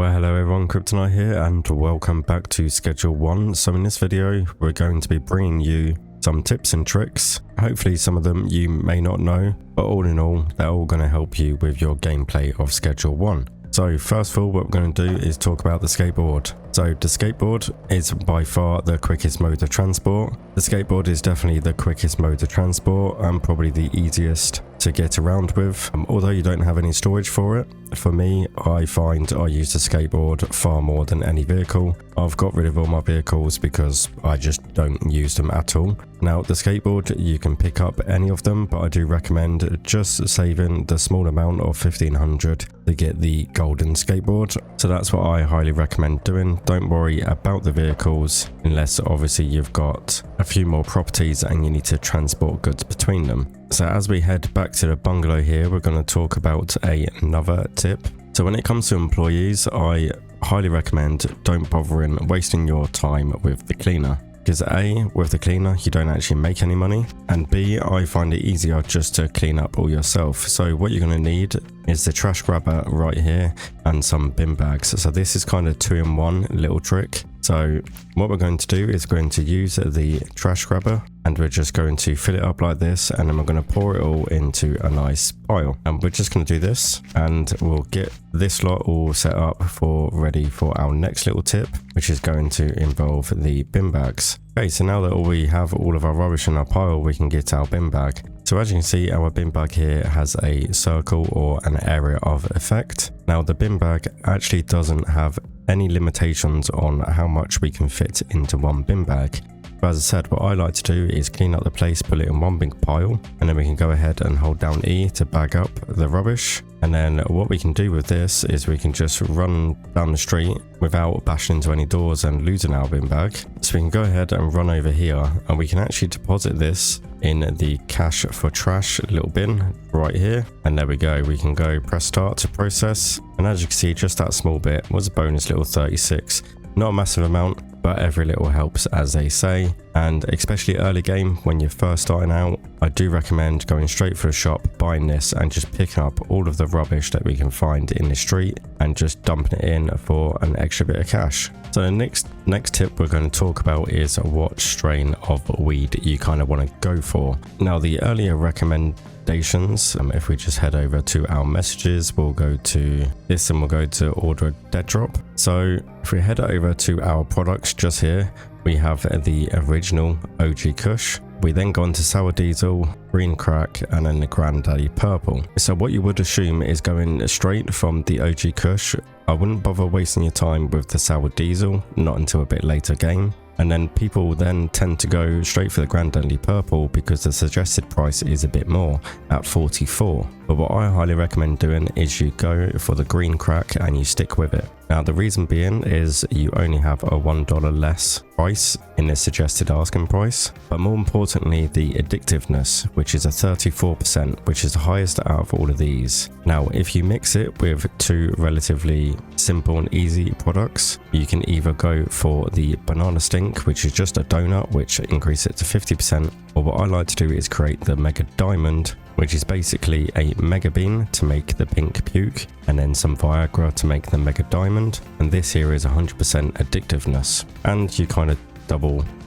Well, hello everyone, Kryptonite here and welcome back to Schedule 1. So in this video, we're going to be bringing you some tips and tricks. Hopefully some of them you may not know, but all in all, they're all going to help you with your gameplay of Schedule 1. So first of all, what we're going to do is talk about the skateboard. So the skateboard is by far the quickest mode of transport. The skateboard is definitely the quickest mode of transport and probably the easiest to get around with, although you don't have any storage for it. For me, I find I use the skateboard far more than any vehicle. I've got rid of all my vehicles because I just don't use them at all. Now the skateboard, you can pick up any of them, but I do recommend just saving the small amount of 1500 to get the golden skateboard. So that's what I highly recommend doing. Don't worry about the vehicles unless obviously you've got a few more properties and you need to transport goods between them. So as we head back to the bungalow here, we're going to talk about another tip. So when it comes to employees, I highly recommend don't bother in wasting your time with the cleaner. Because A, with the cleaner, you don't actually make any money. And B, I find it easier just to clean up all yourself. So what you're going to need is the trash grabber right here and some bin bags. So this is kind of 2-in-1 little trick. So what we're going to do is going to use the trash grabber and we're just going to fill it up like this, and then we're going to pour it all into a nice pile. And we're just going to do this and we'll get this lot all set up ready for our next little tip, which is going to involve the bin bags. Okay, so now that we have all of our rubbish in our pile, we can get our bin bag. So as you can see, our bin bag here has a circle or an area of effect. Now the bin bag actually doesn't have any limitations on how much we can fit into one bin bag. But as I said, what I like to do is clean up the place, put it in one big pile, and then we can go ahead and hold down E to bag up the rubbish. And then what we can do with this is we can just run down the street without bashing into any doors and losing our bin bag. So we can go ahead and run over here and we can actually deposit this in the cash for trash little bin right here. And there we go. We can go press start to process. And as you can see, just that small bit was a bonus little 36. Not a massive amount, but every little helps, as they say. And especially early game when you're first starting out, I do recommend going straight for a shop, buying this and just picking up all of the rubbish that we can find in the street and just dumping it in for an extra bit of cash. So the next tip we're going to talk about is what strain of weed you kind of want to go for. Now the earlier recommendations, if we just head over to our messages, we'll go to this and we'll go to order a dead drop. So if we head over to our products just here, we have the original OG Kush. We then go on to sour diesel, green crack, and then the granddaddy purple. So what you would assume is going straight from the OG Kush. I wouldn't bother wasting your time with the sour diesel, not until a bit later game. And then people then tend to go straight for the granddaddy purple because the suggested price is a bit more at 44. But what I highly recommend doing is you go for the green crack and you stick with it. Now the reason being is you only have a $1 less price in the suggested asking price, but more importantly the addictiveness, which is a 34%, which is the highest out of all of these. Now if you mix it with two relatively simple and easy products, you can either go for the banana stink, which is just a donut, which increases it to 50%, or what I like to do is create the mega diamond, which is basically a mega bean to make the pink puke, and then some Viagra to make the mega diamond. And this here is 100% addictiveness, and you kind of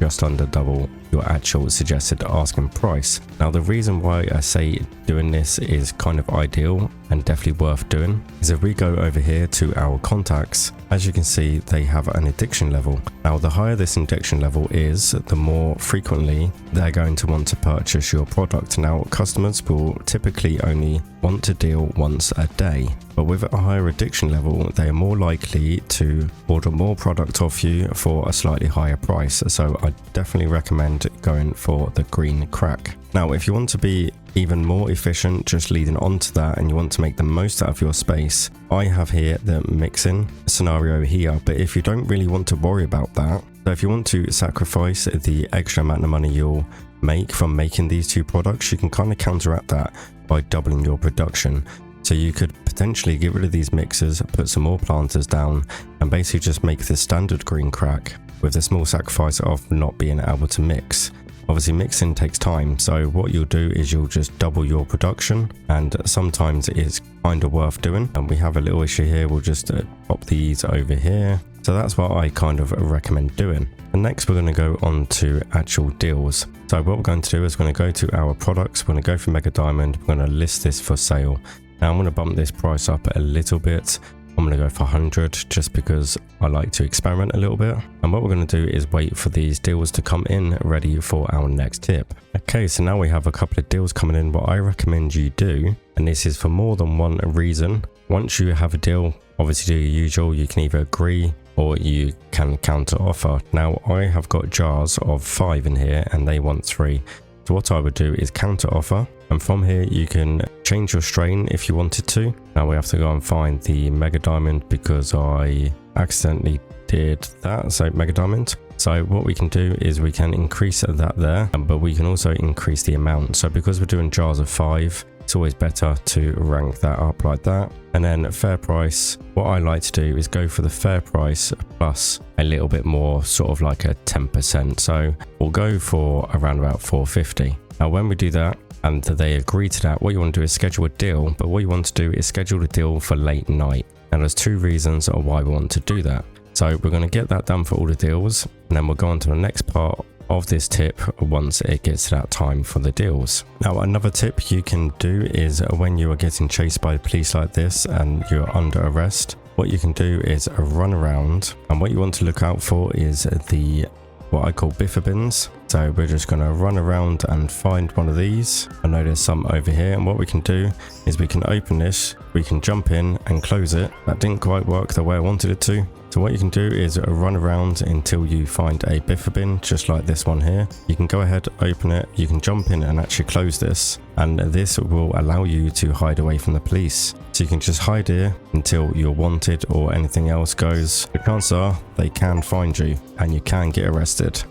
just under double your actual suggested asking price. Now the reason why I say doing this is kind of ideal and definitely worth doing is if we go over here to our contacts, as you can see they have an addiction level. Now the higher this addiction level is, the more frequently they're going to want to purchase your product. Now customers will typically only want to deal once a day, but with a higher addiction level they are more likely to order more product off you for a slightly higher price. So I definitely recommend going for the green crack. Now if you want to be even more efficient just leading on to that and you want to make the most out of your space, I have here the mixing scenario here. But if you don't really want to worry about that, so if you want to sacrifice the extra amount of money you'll make from making these two products, you can kind of counteract that by doubling your production. So you could potentially get rid of these mixers, put some more planters down, and basically just make the standard green crack with the small sacrifice of not being able to mix. Obviously mixing takes time, so what you'll do is you'll just double your production, and sometimes it's kind of worth doing. And we have a little issue here, we'll just pop these over here. So that's what I kind of recommend doing. And next we're going to go on to actual deals. So what we're going to do is we're going to go to our products, we're going to go for Mega Diamond, we're going to list this for sale. Now I'm going to bump this price up a little bit. I'm going to go for 100 just because I like to experiment a little bit. And what we're going to do is wait for these deals to come in ready for our next tip. Okay, so now we have a couple of deals coming in. What I recommend you do, and this is for more than one reason. Once you have a deal, obviously do your usual. You can either agree or you can counter offer. Now I have got jars of 5 in here and they want 3. So what I would do is counter offer, and from here you can change your strain if you wanted to. Now we have to go and find the Mega Diamond because I accidentally did that, so Mega Diamond. So what we can do is we can increase that there, but we can also increase the amount. So because we're doing jars of 5, it's always better to rank that up like that. And then fair price, what I like to do is go for the fair price plus a little bit more, sort of like a 10%. So we'll go for around about 450. Now when we do that and they agree to that, what you want to do is schedule a deal, but what you want to do is schedule a deal for late night. Now there's 2 reasons why we want to do that. So we're going to get that done for all the deals, and then we'll go on to the next part of this tip once it gets to that time for the deals. Now another tip you can do is when you are getting chased by the police like this and you're under arrest, what you can do is run around, and what you want to look out for is the what I call biffer bins. So we're just going to run around and find one of these. I know there's some over here, and what we can do is we can open this, we can jump in and close it. That didn't quite work the way I wanted it to. So what you can do is run around until you find a biffer bin, just like this one here. You can go ahead, open it, you can jump in and actually close this, and this will allow you to hide away from the police. So you can just hide here until you're wanted or anything else goes. The chances are they can find you and you can get arrested.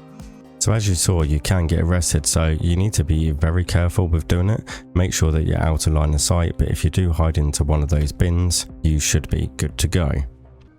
So as you saw, you can get arrested, so you need to be very careful with doing it. Make sure that you're out of line of sight, but if you do hide into one of those bins, you should be good to go.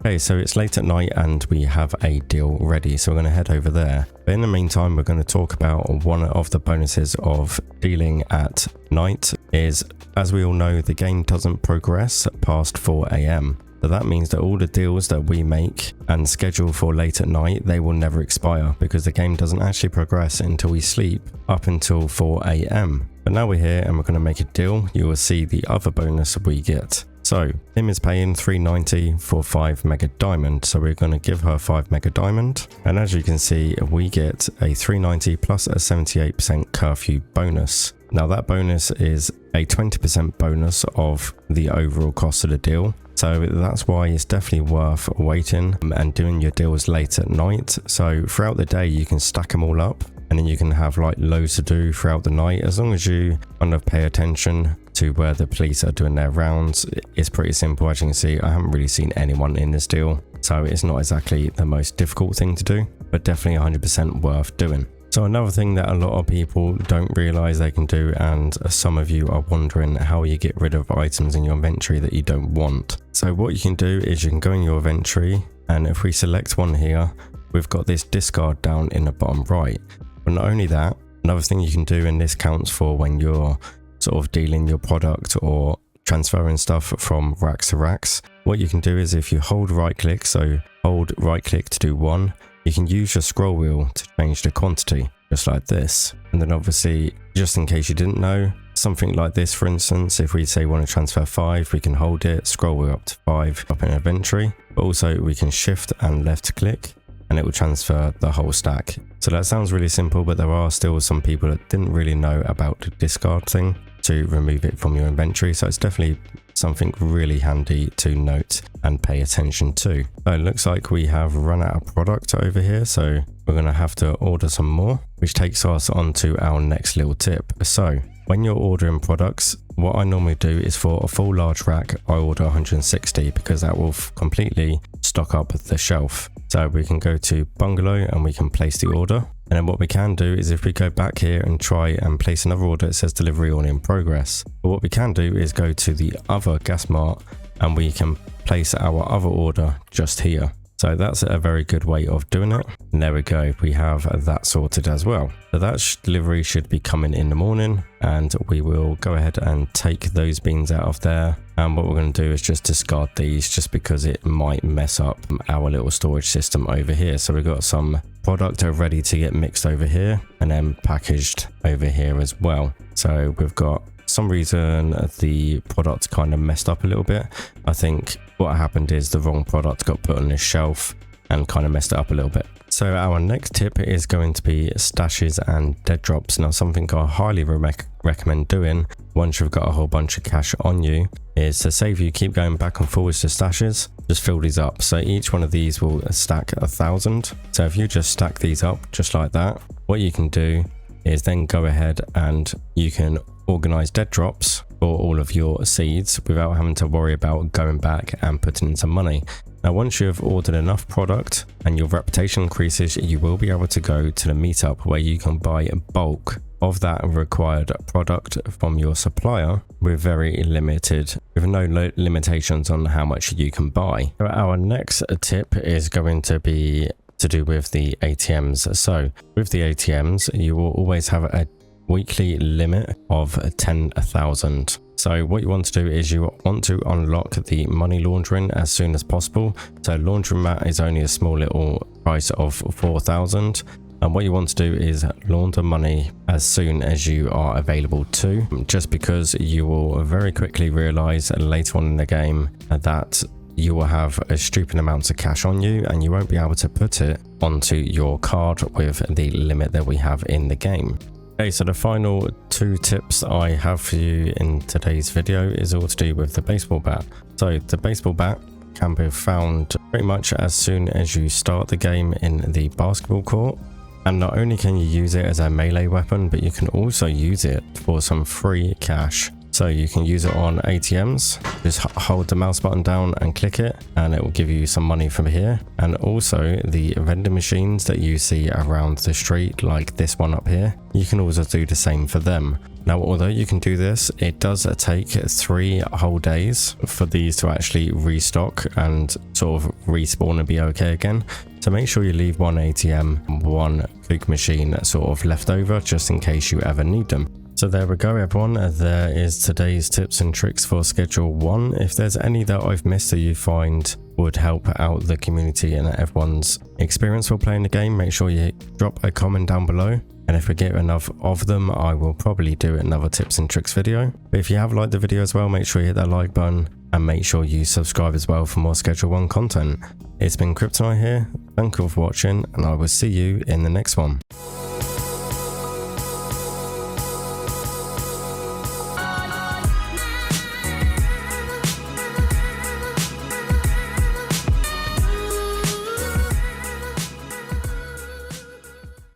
Okay, so it's late at night and we have a deal ready, so we're going to head over there. But in the meantime, we're going to talk about one of the bonuses of dealing at night is, as we all know, the game doesn't progress past 4 AM. So that means that all the deals that we make and schedule for late at night, they will never expire because the game doesn't actually progress until we sleep up until 4 AM. But now we're here and we're going to make a deal. You will see the other bonus we get. So Tim is paying $390 for 5 Mega Diamond, so we're going to give her 5 Mega Diamond, and as you can see we get a $390 plus a 78% curfew bonus. Now that bonus is a 20% bonus of the overall cost of the deal, so that's why it's definitely worth waiting and doing your deals late at night. So throughout the day you can stack them all up, and then you can have like loads to do throughout the night as long as you kind of pay attention to where the police are doing their rounds. It's pretty simple. As you can see, I haven't really seen anyone in this deal, so it's not exactly the most difficult thing to do, but definitely 100% worth doing. So another thing that a lot of people don't realize they can do, and some of you are wondering how you get rid of items in your inventory that you don't want. So what you can do is you can go in your inventory, and if we select one here, we've got this discard down in the bottom right. But not only that, another thing you can do, and this counts for when you're sort of dealing your product or transferring stuff from racks to racks, what you can do is if you hold right click, so hold right click to do 1, you can use your scroll wheel to change the quantity, just like this. And then obviously, just in case you didn't know, something like this, for instance, if we say we want to transfer 5, we can hold it, scroll wheel up to 5 up in inventory, but also we can shift and left click and it will transfer the whole stack. So that sounds really simple, but there are still some people that didn't really know about the discard thing to remove it from your inventory, so it's definitely something really handy to note and pay attention to. So it looks like we have run out of product over here, so we're going to have to order some more, which takes us on to our next little tip. So when you're ordering products, what I normally do is for a full large rack I order 160 because that will completely stock up the shelf. So we can go to bungalow and we can place the order, and then what we can do is if we go back here and try and place another order, it says delivery all in progress. But what we can do is go to the other gas mart and we can place our other order just here. So that's a very good way of doing it. And there we go, we have that sorted as well. So that delivery should be coming in the morning, and we will go ahead and take those beans out of there. And what we're going to do is just discard these, just because it might mess up our little storage system over here. So we've got some product ready to get mixed over here and then packaged over here as well. So we've got some reason the product kind of messed up a little bit. I think what happened is the wrong product got put on this shelf and kind of messed it up a little bit. So our next tip is going to be stashes and dead drops. Now, something I highly recommend doing once you've got a whole bunch of cash on you is to save you keep going back and forwards to stashes, just fill these up. So each one of these will stack 1,000. So if you just stack these up just like that, what you can do is then go ahead and you can organize dead drops for all of your seeds without having to worry about going back and putting in some money. Now, once you've ordered enough product and your reputation increases, you will be able to go to the meetup where you can buy bulk of that required product from your supplier with no limitations on how much you can buy. Our next tip is going to be to do with the ATMs. So with the ATMs, you will always have a weekly limit of 10,000. So what you want to do is you want to unlock the money laundering as soon as possible. So laundromat is only a small little price of 4,000. And what you want to do is launder money as soon as you are available to, just because you will very quickly realize later on in the game that you will have a stupid amount of cash on you and you won't be able to put it onto your card with the limit that we have in the game. Okay, so the final two tips I have for you in today's video is all to do with the baseball bat. So the baseball bat can be found pretty much as soon as you start the game in the basketball court. And not only can you use it as a melee weapon, but you can also use it for some free cash. So you can use it on ATMs, just hold the mouse button down and click it, and it will give you some money from here. And also the vending machines that you see around the street, like this one up here, you can also do the same for them. Now, although you can do this, it does take 3 whole days for these to actually restock and sort of respawn and be okay again. So make sure you leave one ATM, one Coke machine sort of left over, just in case you ever need them. So there we go, everyone. There is today's tips and tricks for Schedule 1. If there's any that I've missed that you find would help out the community and everyone's experience while playing the game, make sure you drop a comment down below. And if we get enough of them, I will probably do another tips and tricks video. But if you have liked the video as well, make sure you hit that like button and make sure you subscribe as well for more Schedule 1 content. It's been Kryptonite here. Thank you for watching, and I will see you in the next one.